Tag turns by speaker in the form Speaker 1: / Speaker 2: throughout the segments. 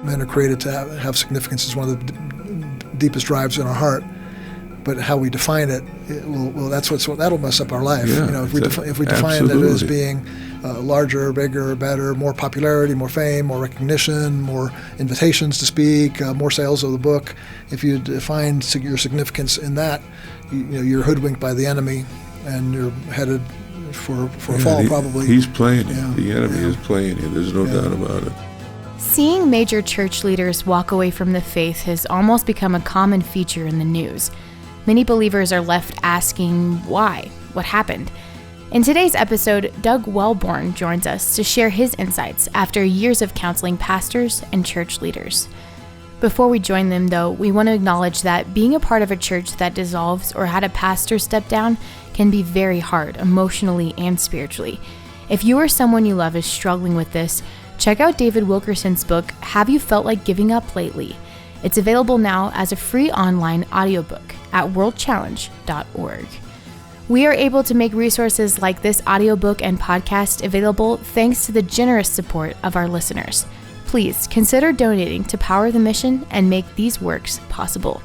Speaker 1: men are created to have significance is one of the deepest drives in our heart. But how we define it, that'll mess up our life.
Speaker 2: Yeah,
Speaker 1: if we define it as being larger, bigger, better, more popularity, more fame, more recognition, more invitations to speak, more sales of the book. If you define your significance in that, you're hoodwinked by the enemy, and you're headed for a fall. Probably
Speaker 2: he's playing it. The enemy is playing it. There's no doubt about it.
Speaker 3: Seeing major church leaders walk away from the faith has almost become a common feature in the news. Many believers are left asking why, what happened. In today's episode, Doug Welbourn joins us to share his insights after years of counseling pastors and church leaders. Before we join them, though, we want to acknowledge that being a part of a church that dissolves or had a pastor step down can be very hard emotionally and spiritually. If you or someone you love is struggling with this, check out David Wilkerson's book, Have You Felt Like Giving Up Lately? It's available now as a free online audiobook at worldchallenge.org. We are able to make resources like this audiobook and podcast available thanks to the generous support of our listeners. Please consider donating to power the mission and make these works possible.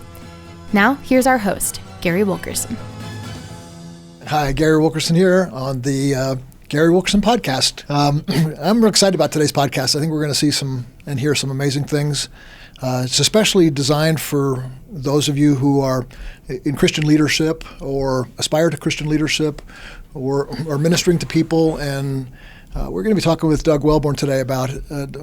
Speaker 3: Now, here's our host, Gary Wilkerson.
Speaker 1: Hi, Gary Wilkerson here on the Gary Wilkerson podcast. I'm real excited about today's podcast. I think we're going to see and hear some amazing things. It's especially designed for those of you who are in Christian leadership or aspire to Christian leadership or ministering to people. And we're going to be talking with Doug Welbourn today about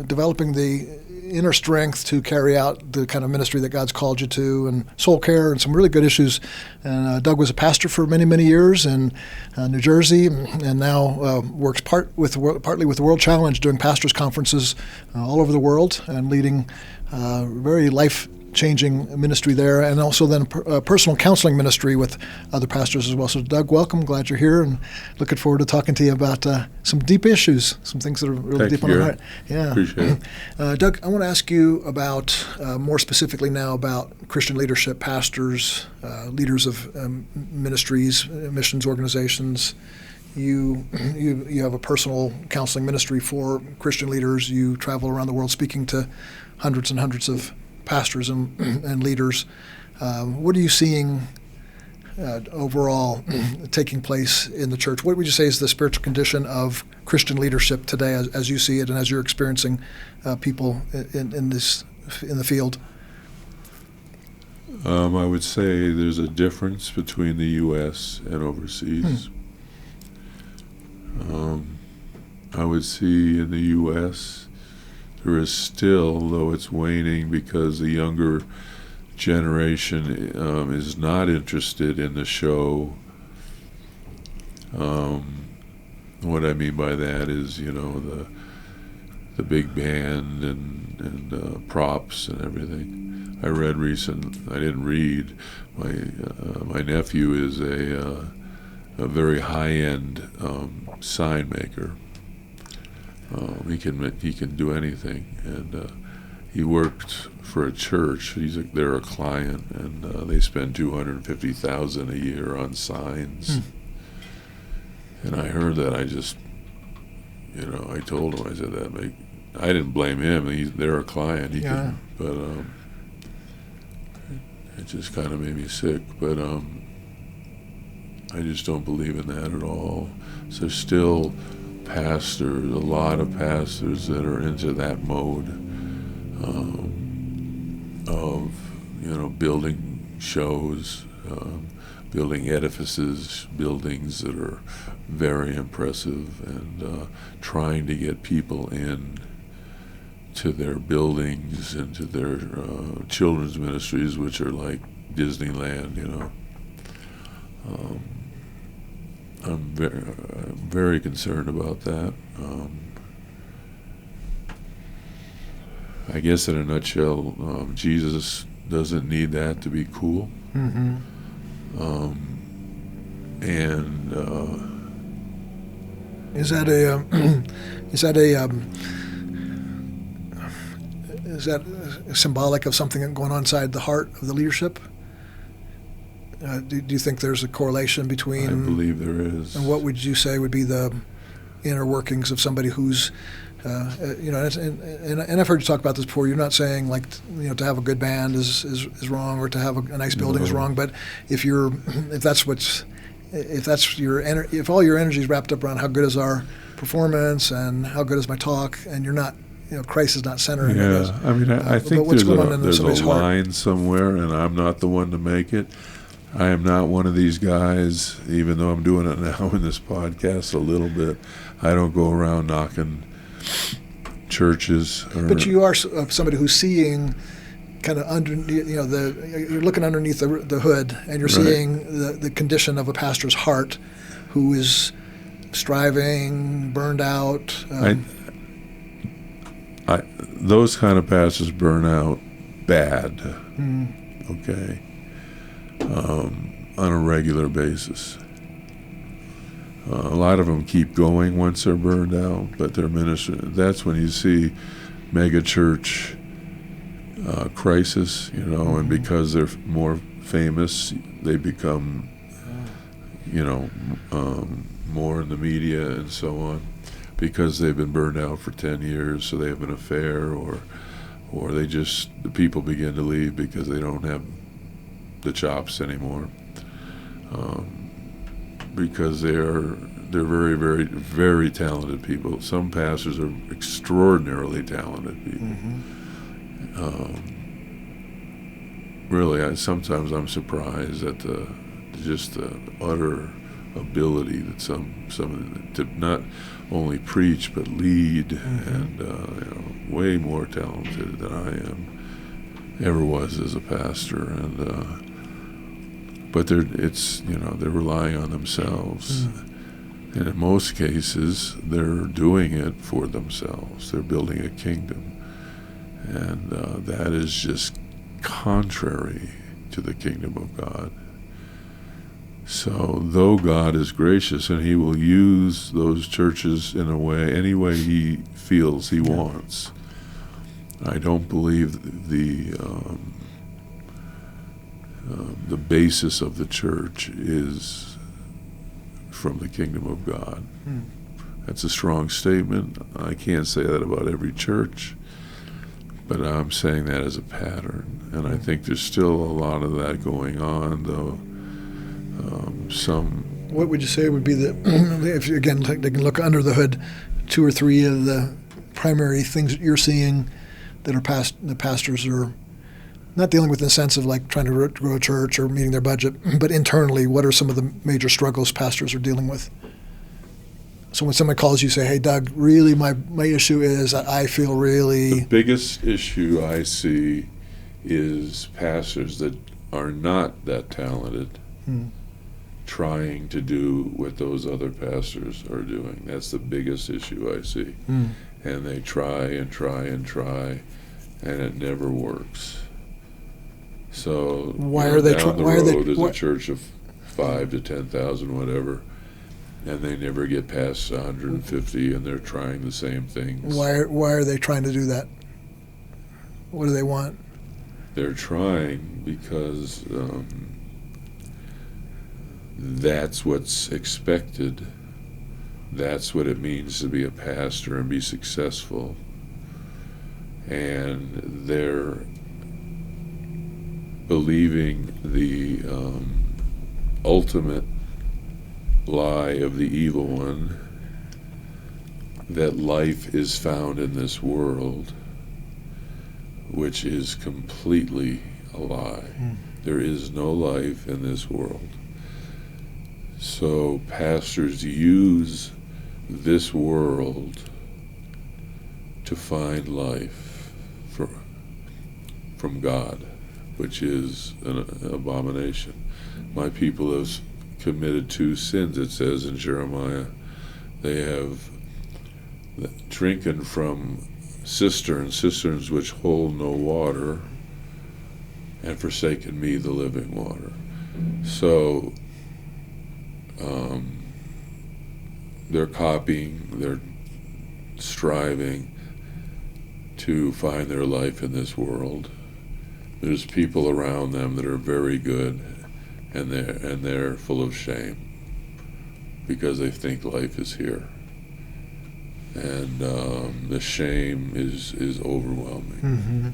Speaker 1: developing the inner strength to carry out the kind of ministry that God's called you to, and soul care, and some really good issues. And Doug was a pastor for many, many years in New Jersey, and now works partly with the World Challenge, doing pastors' conferences all over the world and leading very life-changing ministry there, and also then personal counseling ministry with other pastors as well. So Doug, welcome. Glad you're here, and looking forward to talking to you about some deep issues, some things that are really deep on our heart. Yeah.
Speaker 2: Appreciate it.
Speaker 1: Doug, I want to ask you about, more specifically now, about Christian leadership, pastors, leaders of ministries, missions organizations. You have a personal counseling ministry for Christian leaders. You travel around the world speaking to hundreds and hundreds of pastors and leaders. What are you seeing overall taking place in the church? What would you say is the spiritual condition of Christian leadership today, as you see it, and as you're experiencing people in the field?
Speaker 2: I would say there's a difference between the U.S. and overseas. I would see in the U.S. there is still, though it's waning because the younger generation is not interested in the show. What I mean by that is, the big band and props and everything. I didn't read. My nephew is a very high-end sign maker. He can do anything, and he worked for a church. They're a client, and they spend $250,000 a year on signs. And I heard that. I just, I told him. I said that. I didn't blame him. They're a client. But it just kind of made me sick. But I just don't believe in that at all. So still pastors, a lot of pastors that are into that mode of, building shows, building edifices, buildings that are very impressive, and trying to get people in to their buildings and to their children's ministries, which are like Disneyland, I'm very concerned about that. I guess in a nutshell, Jesus doesn't need that to be cool.
Speaker 1: Mm-hmm. Is that symbolic of something going on inside the heart of the leadership? Do you think there's a correlation between?
Speaker 2: I believe there is.
Speaker 1: And what would you say would be the inner workings of somebody who's And I've heard you talk about this before. You're not saying like to have a good band is wrong, or to have a nice building is wrong. But if all your energy is wrapped up around how good is our performance and how good is my talk, and you're not, Christ is not centering.
Speaker 2: Yeah, I mean, I think there's a
Speaker 1: heart?
Speaker 2: line somewhere, and I'm not the one to make it. I am not one of these guys, even though I'm doing it now in this podcast a little bit. I don't go around knocking churches.
Speaker 1: But you are somebody who's seeing kind of underneath, you're looking underneath the hood, and you're seeing the condition of a pastor's heart, who is striving, burned out.
Speaker 2: Those kind of pastors burn out bad. Okay. On a regular basis. A lot of them keep going once they're burned out, but their ministry, that's when you see mega church crisis, and because they're more famous, they become, more in the media and so on, because they've been burned out for 10 years, so they have an affair, or the people begin to leave because they don't have the chops anymore, because they're very, very, very talented people. Some pastors are extraordinarily talented people. Really, sometimes I'm surprised at the utter ability that some to not only preach but lead, and way more talented than I ever was as a pastor, and. But they're relying on themselves, and in most cases they're doing it for themselves. They're building a kingdom, and that is just contrary to the kingdom of God. So though God is gracious and He will use those churches in any way He feels He wants, I don't believe the basis of the church is from the kingdom of God. That's a strong statement. I can't say that about every church, but I'm saying that as a pattern. And I think there's still a lot of that going on, though.
Speaker 1: What would you say would be if you, again, they can look under the hood, 2 or 3 of the primary things that you're seeing that the pastors are not dealing with in the sense of like trying to grow a church or meeting their budget, but internally, what are some of the major struggles pastors are dealing with? So when somebody calls you, say, hey, Doug, really my issue is I feel really...
Speaker 2: The biggest issue I see is pastors that are not that talented trying to do what those other pastors are doing. That's the biggest issue I see. And they try and try and try, and it never works. So there's a church of 5 to 10,000, whatever, and they never get past 150, and they're trying the same things.
Speaker 1: Why are they trying to do that? What do they want?
Speaker 2: They're trying because that's what's expected. That's what it means to be a pastor and be successful. And they're believing the ultimate lie of the evil one, that life is found in this world, which is completely a lie. There is no life in this world. So pastors use this world to find life from God, which is an abomination. My people have committed 2 sins, it says in Jeremiah. They have drinking from cisterns which hold no water, and forsaken me, the living water. So they're copying, they're striving to find their life in this world. There's people around them that are very good, and they're full of shame because they think life is here. and the shame is overwhelming.
Speaker 1: Mm-hmm.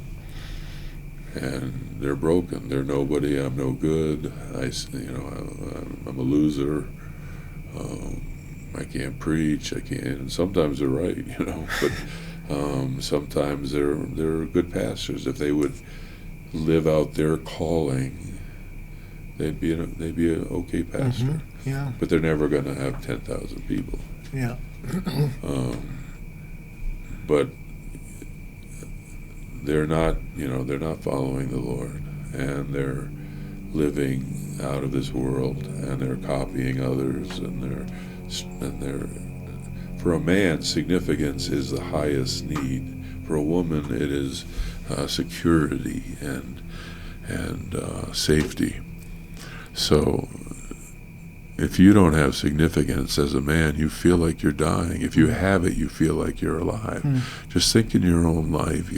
Speaker 2: And they're broken. They're nobody. I'm no good. I'm a loser. I can't preach. I can't. And sometimes they're right, but sometimes they're good pastors. If they would live out their calling, they'd be an okay pastor.
Speaker 1: Mm-hmm. Yeah.
Speaker 2: But they're never going to have 10,000 people.
Speaker 1: Yeah.
Speaker 2: But they're not following the Lord, and they're living out of this world, and they're copying others, and they're for a man, significance is the highest need. For a woman, it is security and safety. So if you don't have significance as a man, you feel like you're dying. If you have it, you feel like you're alive. Just think in your own life,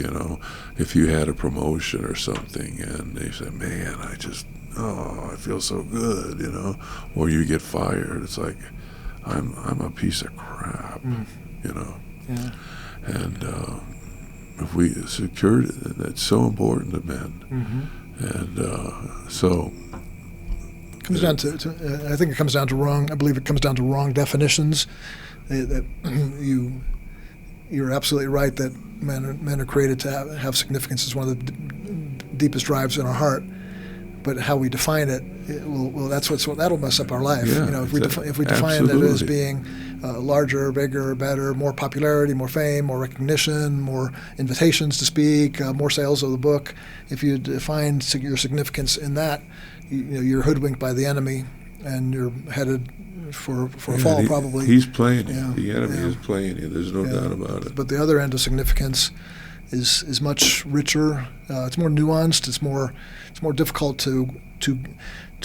Speaker 2: if you had a promotion or something and they say, man, I feel so good, or you get fired, it's like, I'm a piece of crap,
Speaker 1: Yeah.
Speaker 2: And if we security, that's so important to men. And so
Speaker 1: Comes down to I think it comes down to wrong. I believe it comes down to wrong definitions. That you're absolutely right that men are created to have significance is one of the deepest drives in our heart. But how we define it, that'll mess up our life.
Speaker 2: Yeah,
Speaker 1: If we define it as being larger, bigger, better, more popularity, more fame, more recognition, more invitations to speak, more sales of the book. If you define your significance in that, you're hoodwinked by the enemy, and you're headed for a fall. Probably
Speaker 2: he's playing you.
Speaker 1: Yeah,
Speaker 2: the enemy is playing you. There's no doubt about it.
Speaker 1: But the other end of significance is much richer. It's more nuanced. It's more difficult to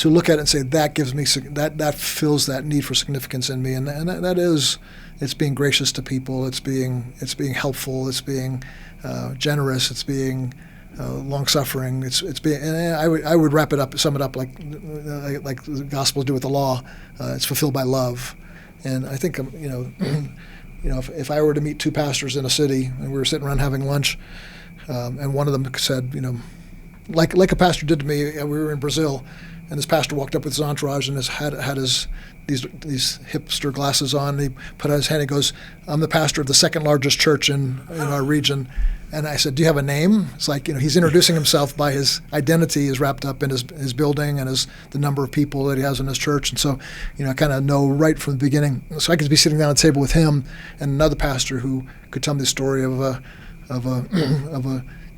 Speaker 1: look at it and say that gives me that fills that need for significance in me, and that is, it's being gracious to people. It's being helpful. It's being generous. It's being long-suffering. It's being, and I would sum it up like the Gospels do with the law. It's fulfilled by love, and I think if I were to meet two pastors in a city and we were sitting around having lunch, and one of them said, like a pastor did to me, we were in Brazil, and this pastor walked up with his entourage and had these hipster glasses on. And he put out his hand. He goes, "I'm the pastor of the second largest church in our region." And I said, "Do you have a name?" It's like, he's introducing himself by his identity is wrapped up in his building and the number of people that he has in his church. And so, I kind of know right from the beginning. So I could be sitting down at a table with him and another pastor who could tell me the story of a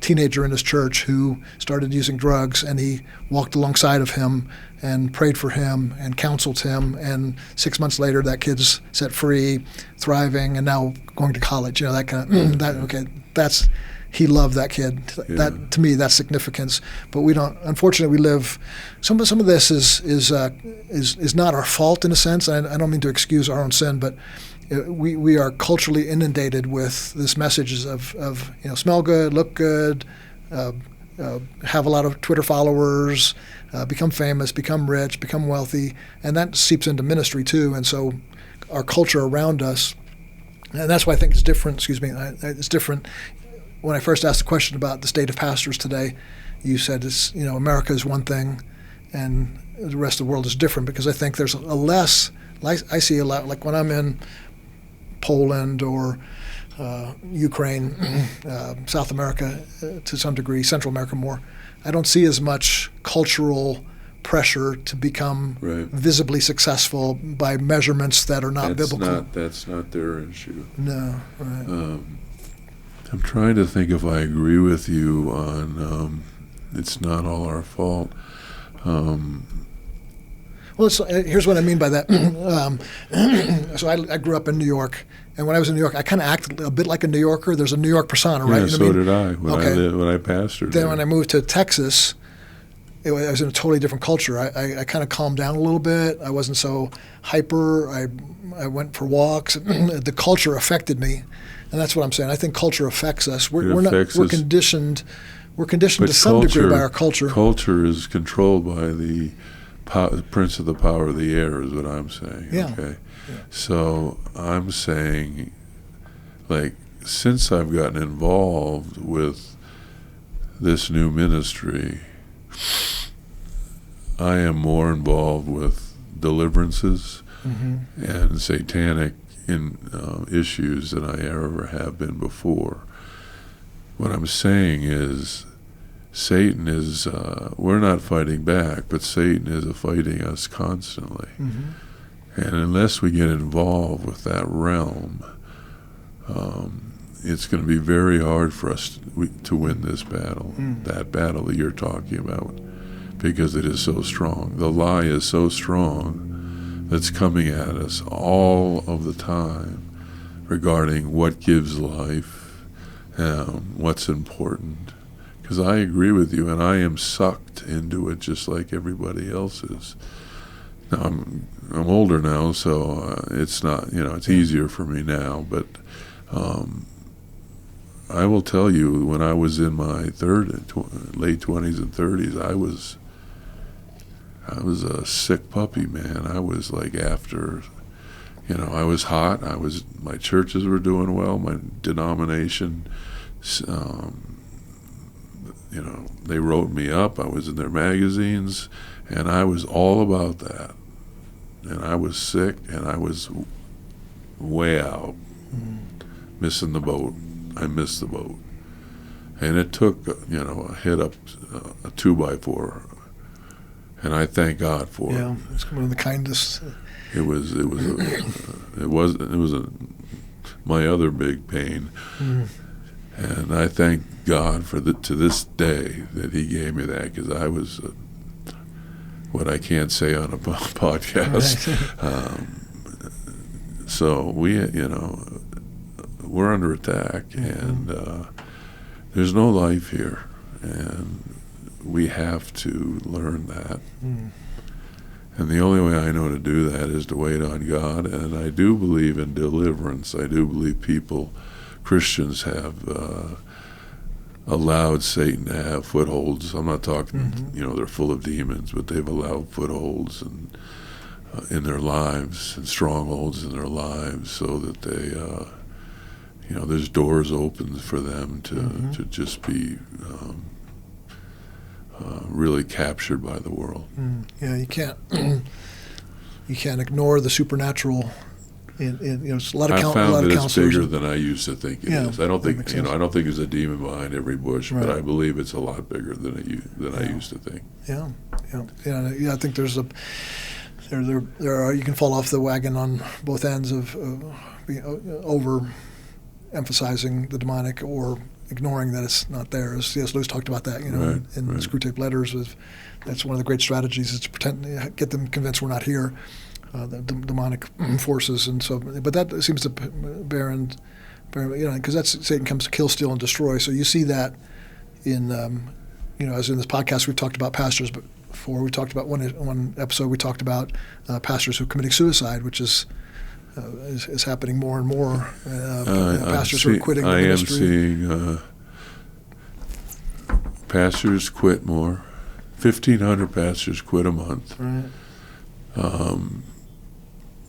Speaker 1: teenager in his church who started using drugs, and he walked alongside of him and prayed for him and counseled him, and 6 months later that kid's set free, thriving, and now going to college. That kind of he loved that kid.
Speaker 2: Yeah.
Speaker 1: That, to me, that's significance. But we don't. Unfortunately, we live. Some of this is not our fault in a sense. I don't mean to excuse our own sin, but we are culturally inundated with this messages of smell good, look good, have a lot of Twitter followers, become famous, become rich, become wealthy, and that seeps into ministry too. And so our culture around us, and that's why I think it's different. It's different. When I first asked the question about the state of pastors today, you said it's America is one thing, and the rest of the world is different, because I think there's a less. I see a lot, like when I'm in Poland or Ukraine, South America to some degree, Central America more, I don't see as much cultural pressure to become visibly successful by measurements that are not biblical.
Speaker 2: That's not their issue.
Speaker 1: No, right.
Speaker 2: I'm trying to think if I agree with you on it's not all our fault.
Speaker 1: Well, here's what I mean by that. So I grew up in New York, and when I was in New York, I kind of acted a bit like a New Yorker. There's a New York persona, right?
Speaker 2: Yeah, so did I when I pastored.
Speaker 1: Then when I moved to Texas, I was in a totally different culture. I kind of calmed down a little bit. I wasn't so hyper. I went for walks. The culture affected me, and that's what I'm saying. I think culture affects us. We're conditioned. We're conditioned to some degree by our culture.
Speaker 2: Culture is controlled by the prince of the power of the air, is what I'm saying.
Speaker 1: Yeah.
Speaker 2: Okay.
Speaker 1: Yeah.
Speaker 2: So I'm saying like, since I've gotten involved with this new ministry, I am more involved with deliverances and satanic issues than I ever have been before. What I'm saying is, Satan is, we're not fighting back, but Satan is fighting us constantly. And unless we get involved with that realm, it's going to be very hard for us to win this battle, that battle that you're talking about, because it is so strong. The lie is so strong that's coming at us all of the time regarding what gives life, what's important. Because I agree with you, and I am sucked into it just like everybody else is. Now, I'm older now, so it's not, it's easier for me now, but I will tell you, when I was in my late 20s and 30s, I was a sick puppy, man. I was like, after, I was hot. My churches were doing well. My denomination, they wrote me up. I was in their magazines, and I was all about that. And I was sick, and I was way out, missing the boat. I missed the boat. And it took, a hit up a 2x4, and I thank God for it.
Speaker 1: Yeah, it's one of the kindest.
Speaker 2: It was my other big pain. And I thank God to this day that He gave me that, because I was what I can't say on a podcast. So we're under attack, and there's no life here, and we have to learn that. And the only way I know to do that is to wait on God. And I do believe in deliverance. I do believe Christians have allowed Satan to have footholds. I'm not talking, they're full of demons, but they've allowed footholds in their lives and strongholds in their lives, so that they, there's doors open for them to just be really captured by the world.
Speaker 1: Yeah, you can't ignore the supernatural. It's a lot of
Speaker 2: I found that it's bigger
Speaker 1: and
Speaker 2: than I used to think it is. I don't think I don't think there's a demon behind every bush, but I believe it's a lot bigger than I used to think.
Speaker 1: Yeah. I think there's there are, you can fall off the wagon on both ends of over emphasizing the demonic or ignoring that it's not there. As C.S. Lewis talked about that, in Screwtape Letters. That's one of the great strategies, is to pretend, get them convinced we're not here. The demonic forces, and so, but that seems to bear, because that's Satan comes to kill, steal, and destroy. So you see that in, as in this podcast we've talked about pastors, but before we talked about one episode we talked about pastors who are committing suicide, which is happening more and more. Pastors who are quitting the ministry.
Speaker 2: I am seeing pastors quit more. 1,500 pastors quit a month.
Speaker 1: Right.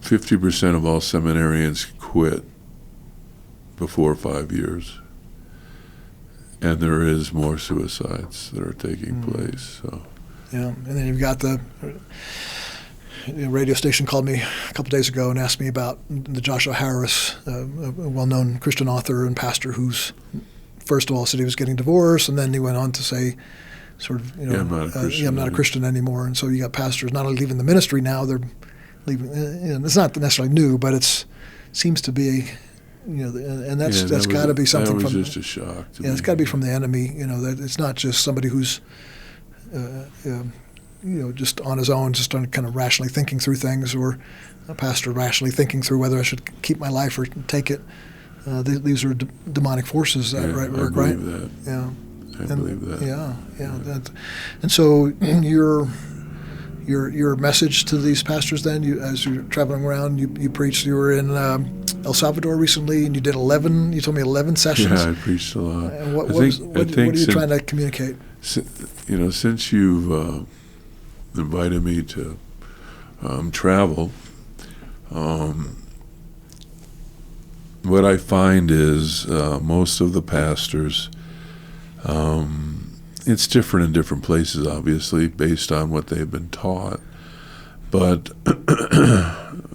Speaker 2: 50% of all seminarians quit before 5 years, and there is more suicides that are taking place. So,
Speaker 1: yeah, and then you've got the radio station called me a couple days ago and asked me about the Joshua Harris, a well-known Christian author and pastor, who's first of all said he was getting divorced, and then he went on to say, sort of,
Speaker 2: I'm not a Christian
Speaker 1: anymore. And so you got pastors not only leaving the ministry now, they're leaving. It's not necessarily new, but it seems to be, and that's got to be something
Speaker 2: that was
Speaker 1: from.
Speaker 2: Just a shock.
Speaker 1: It's got to be from the enemy. That it's not just somebody who's, just on his own, just on kind of rationally thinking through things, or a pastor rationally thinking through whether I should keep my life or take it. These are demonic forces, right?
Speaker 2: I believe that.
Speaker 1: Yeah.
Speaker 2: I believe that.
Speaker 1: Yeah. And so your message to these pastors then, as you're traveling around, you preached. You were in El Salvador recently, and you did 11. You told me 11 sessions.
Speaker 2: Yeah, I preached a lot.
Speaker 1: And what are you trying to communicate?
Speaker 2: Since you've invited me to what I find is most of the pastors, it's different in different places, obviously, based on what they've been taught. But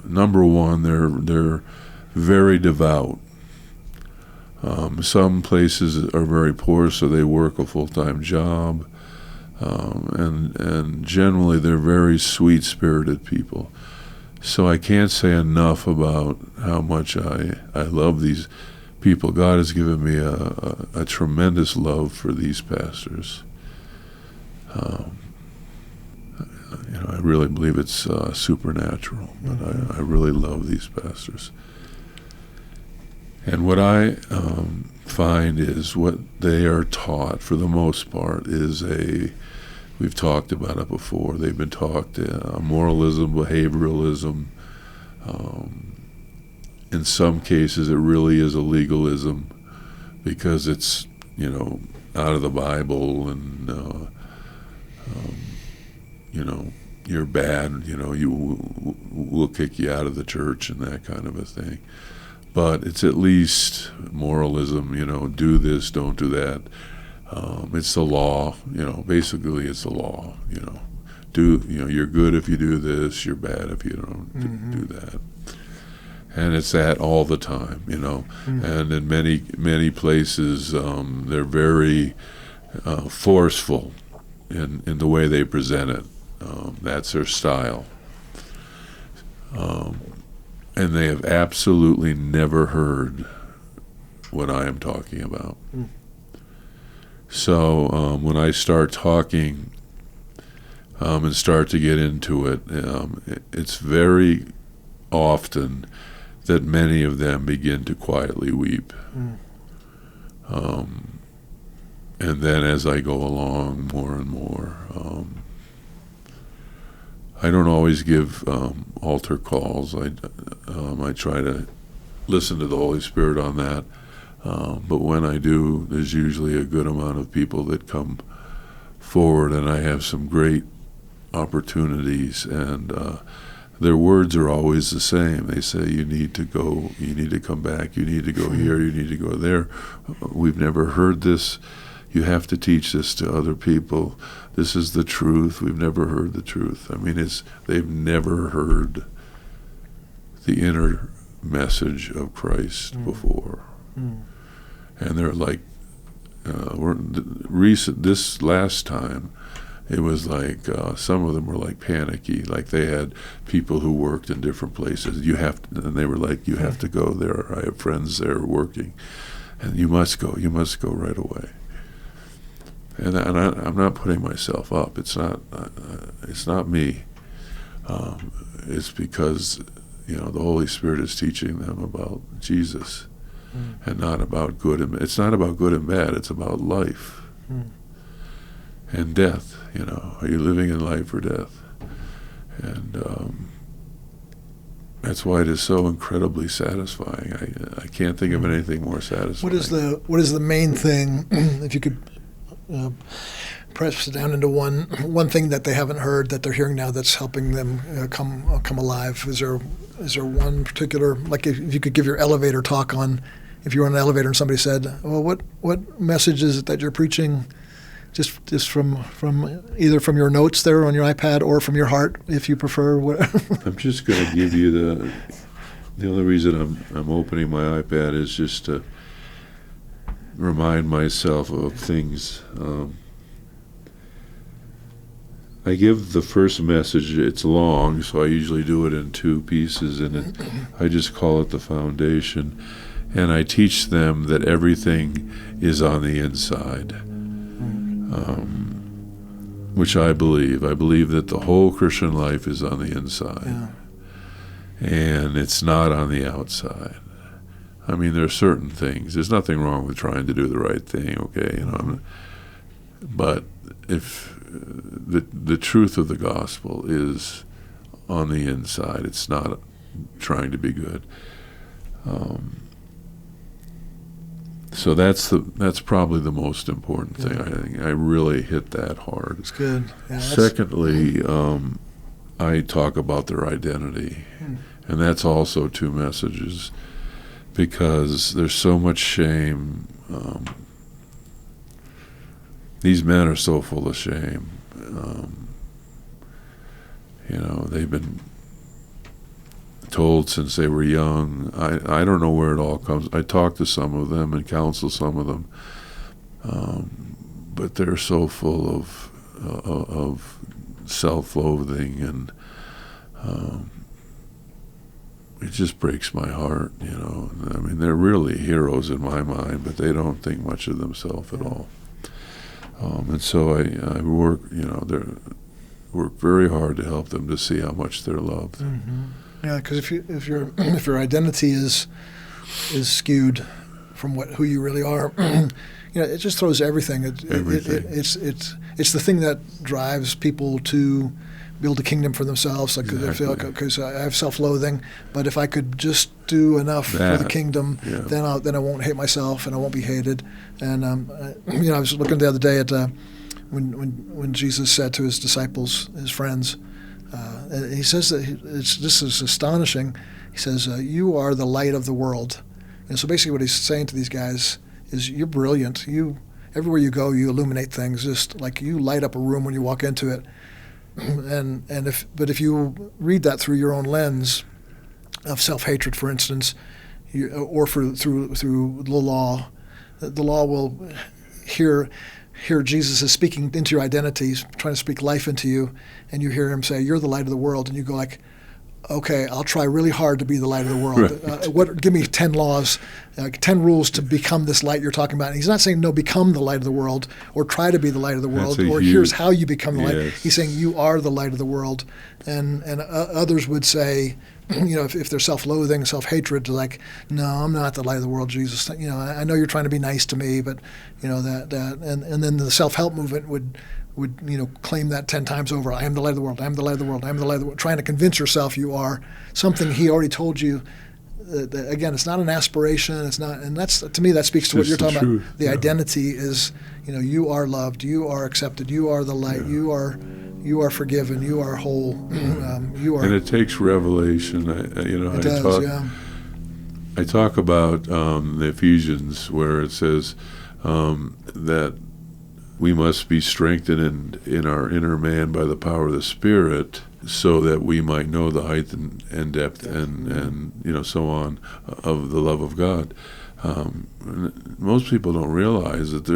Speaker 2: number one, they're very devout. Some places are very poor, so they work a full-time job, and generally they're very sweet-spirited people. So I can't say enough about how much I love these people. God has given me a tremendous love for these pastors. I really believe it's supernatural, but I really love these pastors. And what I find is what they are taught, for the most part, is we've talked about it before, they've been taught moralism, behavioralism. In some cases, it really is a legalism because it's, out of the Bible, and, you're bad, we'll kick you out of the church and that kind of a thing. But it's at least moralism, do this, don't do that. It's the law, basically it's the law, you're good if you do this, you're bad if you don't do that. And it's that all the time, And in many places, they're very forceful in the way they present it. That's their style. And they have absolutely never heard what I am talking about. So when I start talking and start to get into it, it's very often that many of them begin to quietly weep. And then as I go along more and more, I don't always give altar calls. I try to listen to the Holy Spirit on that. But when I do, there's usually a good amount of people that come forward, and I have some great opportunities, and their words are always the same. They say, you need to go, you need to come back, you need to go here, you need to go there. We've never heard this. You have to teach this to other people. This is the truth. We've never heard the truth. I mean, they've never heard the inner message of Christ before. And they're like, this last time, it was like some of them were like panicky, like they had people who worked in different places. And they were like, you have to go there. I have friends there working, and you must go right away. And I'm not putting myself up. It's not me. It's because the Holy Spirit is teaching them about Jesus, and not about good and it's not about good and bad. It's about life and death. Are you living in life or death? And that's why it is so incredibly satisfying. I can't think of anything more satisfying.
Speaker 1: What is the main thing, if you could press down into one thing that they haven't heard that they're hearing now that's helping them come alive? Is there one particular, like if you could give your elevator talk on, if you were on an elevator and somebody said, well, what message is it that you're preaching, just from either from your notes there on your iPad or from your heart, if you prefer?
Speaker 2: I'm just going to give you the only reason I'm opening my iPad is just to remind myself of things. I give the first message. It's long, so I usually do it in two pieces, and I just call it the foundation. And I teach them that everything is on the inside, which I believe. I believe that the whole Christian life is on the inside, and it's not on the outside. I mean, there are certain things. There's nothing wrong with trying to do the right thing, okay? But if the truth of the gospel is on the inside, it's not trying to be good. So that's probably the most important thing. I think I really hit that hard.
Speaker 1: It's good. Yeah,
Speaker 2: secondly, I talk about their identity, and that's also two messages. because there's so much shame. These men are so full of shame. They've been told since they were young. I don't know where it all comes. I talk to some of them and counsel some of them, but they're so full of self-loathing, and it just breaks my heart. I mean, they're really heroes in my mind, but they don't think much of themselves at all. And so I work, work very hard to help them to see how much they're loved.
Speaker 1: Mm-hmm. Yeah, because if your identity is skewed from who you really are, it just throws everything.
Speaker 2: Everything.
Speaker 1: It's the thing that drives people to build a kingdom for themselves. Like,
Speaker 2: exactly.
Speaker 1: I feel like, because I have self-loathing, but if I could just do enough for the kingdom, then I won't hate myself and I won't be hated. And I was looking the other day at when Jesus said to his disciples, his friends, and he says that this is astonishing. He says, "You are the light of the world." And so basically, what he's saying to these guys is, "You're brilliant. Everywhere you go, you illuminate things. Just like you light up a room when you walk into it." And if you read that through your own lens of self-hatred, for instance, or through the law will hear Jesus is speaking into your identity, trying to speak life into you, and you hear him say, "You're the light of the world," and you go like, "Okay, I'll try really hard to be the light of the world." Right. Give me 10 laws, 10 rules to become this light you're talking about. And he's not saying, no, become the light of the world or try to be the light of the world or here's how you become the light. He's saying you are the light of the world. And others would say, if they're self-loathing, self-hatred, like, "No, I'm not the light of the world, Jesus. I know you're trying to be nice to me, but that and then the self-help movement would claim that 10 times over. I am the light of the world. I am the light of the world. I am the light of the world. Trying to convince yourself you are something he already told you. Again, it's not an aspiration. It's not, and that's, to me, that speaks to what you're talking about. The identity is, you are loved. You are accepted. You are the light. Yeah. You are forgiven. You are whole. You are.
Speaker 2: And it takes revelation. I talk about the Ephesians where it says that we must be strengthened in our inner man by the power of the Spirit, so that we might know the height and depth and so on of the love of God. Most people don't realize that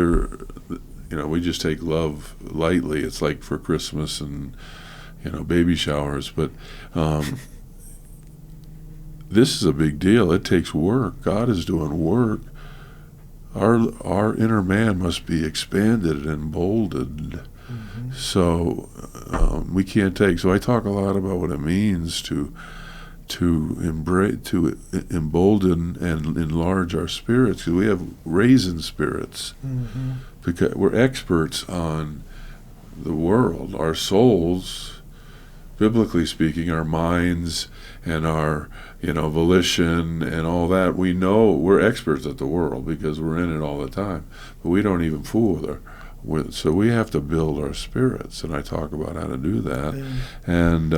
Speaker 2: we just take love lightly. It's like for Christmas and baby showers, but this is a big deal. It takes work. God is doing work. Our inner man must be expanded and emboldened. Mm-hmm. So we can't take. So I talk a lot about what it means to embolden and enlarge our spirits, because we have raisin spirits. Mm-hmm. Because we're experts on the world. Our souls, biblically speaking, our minds and our volition and all that, we know we're experts at the world because we're in it all the time, but we don't even fool with her. So we have to build our spirits, and I talk about how to do that. And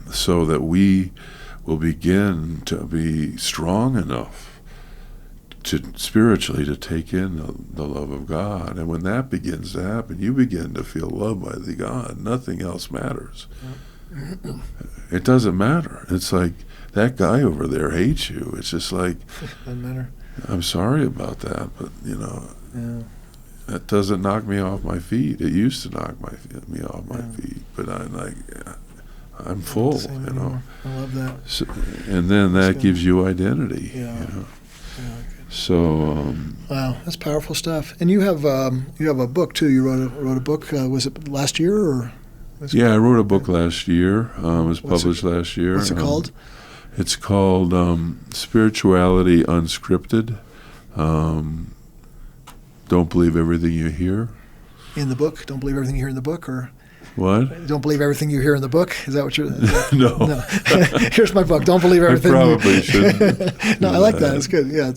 Speaker 2: so that we will begin to be strong enough to spiritually to take in the love of God. And when that begins to happen, you begin to feel loved by the God. Nothing else matters. It doesn't matter. It's like, that guy over there hates you. It's just like,
Speaker 1: doesn't matter. I'm
Speaker 2: sorry about that, but that doesn't knock me off my feet. It used to knock me off my feet, but I'm full. I
Speaker 1: love that.
Speaker 2: So, and then that gives you identity. So
Speaker 1: wow, that's powerful stuff. And you have a book too. You wrote a book. Was it last year or?
Speaker 2: I wrote a book last year. It was published last year.
Speaker 1: What's it called?
Speaker 2: It's called Spirituality Unscripted. Don't believe everything you hear.
Speaker 1: In the book? Don't believe everything you hear in the book, or?
Speaker 2: What?
Speaker 1: Don't believe everything you hear in the book? Is that what you're...
Speaker 2: No.
Speaker 1: Here's my book. Don't believe everything.
Speaker 2: I probably shouldn't.
Speaker 1: No, I like that. It's good. Yeah.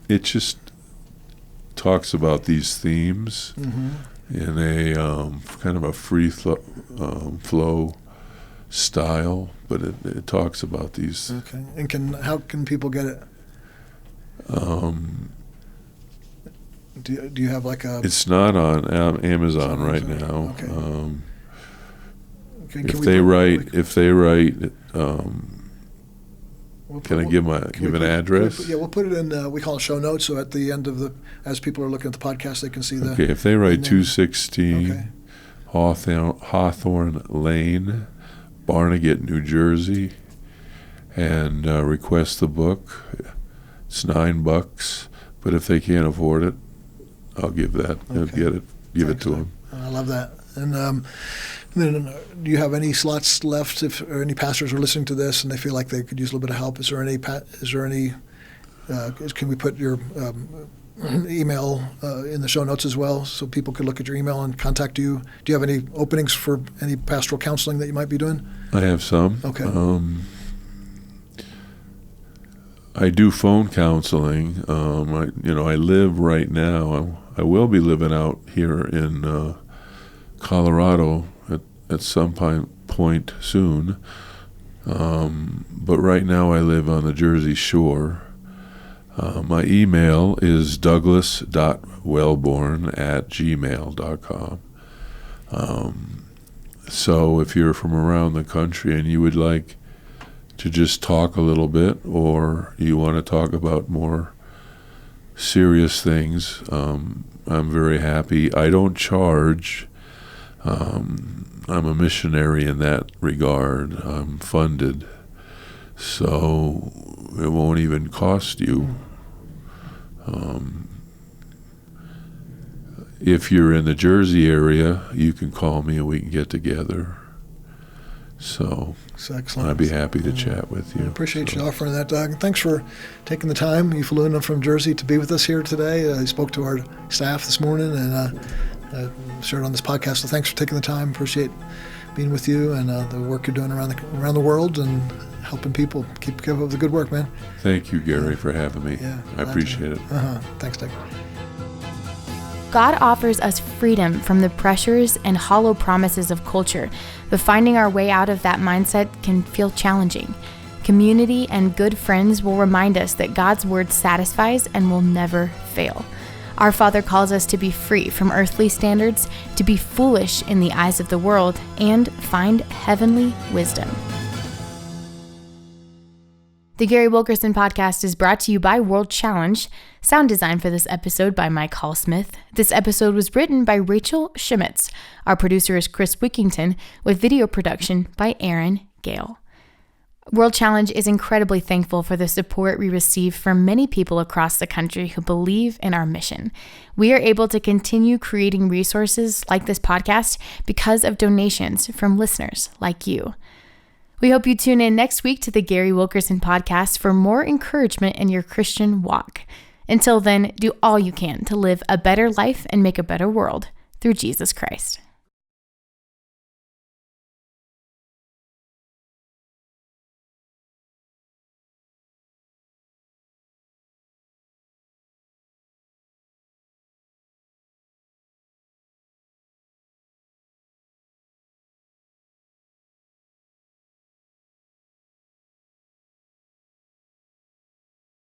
Speaker 2: It just talks about these themes in a kind of a free flow style, but it talks about these.
Speaker 1: Okay. And how can people get it? Do you have like a?
Speaker 2: It's not on Amazon right now.
Speaker 1: Okay.
Speaker 2: If they write, can I give an address?
Speaker 1: We'll put it in. We call it show notes. So at the end of as people are looking at the podcast, they can see the.
Speaker 2: Okay, if they write 216
Speaker 1: Okay.
Speaker 2: Hawthorne Lane, Barnegat, New Jersey, and request the book, it's $9. But if they can't afford it, I'll give that.
Speaker 1: Okay.
Speaker 2: Give it to them.
Speaker 1: I love that. And then, do you have any slots left if or any pastors are listening to this and they feel like they could use a little bit of help? Is there any? Can we put your email in the show notes as well, so people could look at your email and contact you? Do you have any openings for any pastoral counseling that you might be doing?
Speaker 2: I have some.
Speaker 1: Okay.
Speaker 2: I do phone counseling. I live right now. I will be living out here in Colorado at some point soon. But right now I live on the Jersey Shore. My email is douglas.welbourn@gmail.com. So if you're from around the country and you would like to just talk a little bit, or you want to talk about more serious things, I'm very happy. I don't charge. I'm a missionary in that regard. I'm funded, so it won't even cost you. If you're in the Jersey area, you can call me and we can get together. So
Speaker 1: excellent.
Speaker 2: I'd be happy to chat with you.
Speaker 1: I appreciate you offering that, Doug. Thanks for taking the time. You flew in from Jersey to be with us here today. I spoke to our staff this morning and shared on this podcast. So thanks for taking the time. Appreciate being with you and the work you're doing around the world and helping people. Keep up the good work, man.
Speaker 2: Thank you, Gary, for having me.
Speaker 1: Yeah,
Speaker 2: I appreciate it.
Speaker 1: Thanks, Doug.
Speaker 3: God offers us freedom from the pressures and hollow promises of culture, but finding our way out of that mindset can feel challenging. Community and good friends will remind us that God's word satisfies and will never fail. Our Father calls us to be free from earthly standards, to be foolish in the eyes of the world, and find heavenly wisdom. The Gary Wilkerson podcast is brought to you by World Challenge. Sound design for this episode by Mike Hallsmith. This episode was written by Rachel Schmitz. Our producer is Chris Wickington, with video production by Aaron Gale. World Challenge is incredibly thankful for the support we receive from many people across the country who believe in our mission. We are able to continue creating resources like this podcast because of donations from listeners like you. We hope you tune in next week to the Gary Wilkerson podcast for more encouragement in your Christian walk. Until then, do all you can to live a better life and make a better world through Jesus Christ.